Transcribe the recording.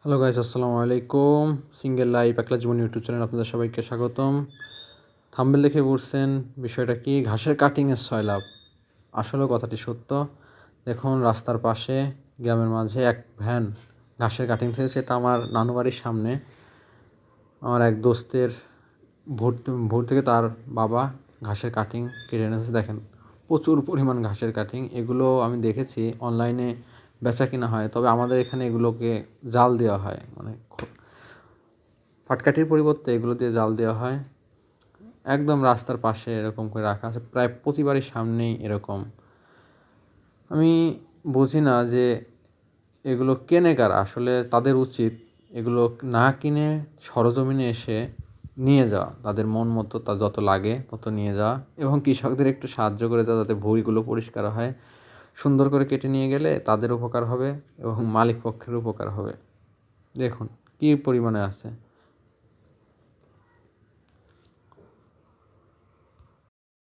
Hello guys, আসসালামু আলাইকুম। Single life একলা জীবন ইউটিউব চ্যানেল আপনাদের সবাইকে স্বাগতম। থাম্বনেল দেখে বুঝছেন বিষয়টা কি, ঘাসের কাটিংয়ের সয়লাব। আসলে কথাটি সত্য। দেখুন, রাস্তার পাশে গ্রামের মাঝে এক ভ্যান ঘাসের কাটিং থেকে, সেটা আমার নানু বাড়ির সামনে। আমার এক দোস্তের ভোর থেকে তার বাবা ঘাসের কাটিং কেটে এনেছে। দেখেন, প্রচুর পরিমাণ ঘাসের কাটিং। এগুলো আমি দেখেছি অনলাইনে বেচা কিনা হয়, তবে আমাদের এখানে এগুলোকে জাল দেওয়া হয়, মানে পাটকাঠির পরিবর্তে এগুলো দিয়ে জাল দেওয়া হয়। একদম রাস্তার পাশে এরকম করে রাখা আছে, প্রায় প্রতি বাড়ির সামনেই এরকম। আমি বুঝি না যে এগুলো কেনে কারা। আসলে তাদের উচিত এগুলো না কিনে সরজমিনে এসে নিয়ে যাওয়া, তাদের মন মতো তা যত লাগে তত নিয়ে যাওয়া, এবং কৃষকদের একটু সাহায্য করে দেওয়া, যাতে ভুঁইগুলো পরিষ্কার হয়। সুন্দর করে কেটে নিয়ে গেলে তাদের উপকার হবে এবং মালিক পক্ষের উপকার হবে। দেখুন কী পরিমাণে আছে।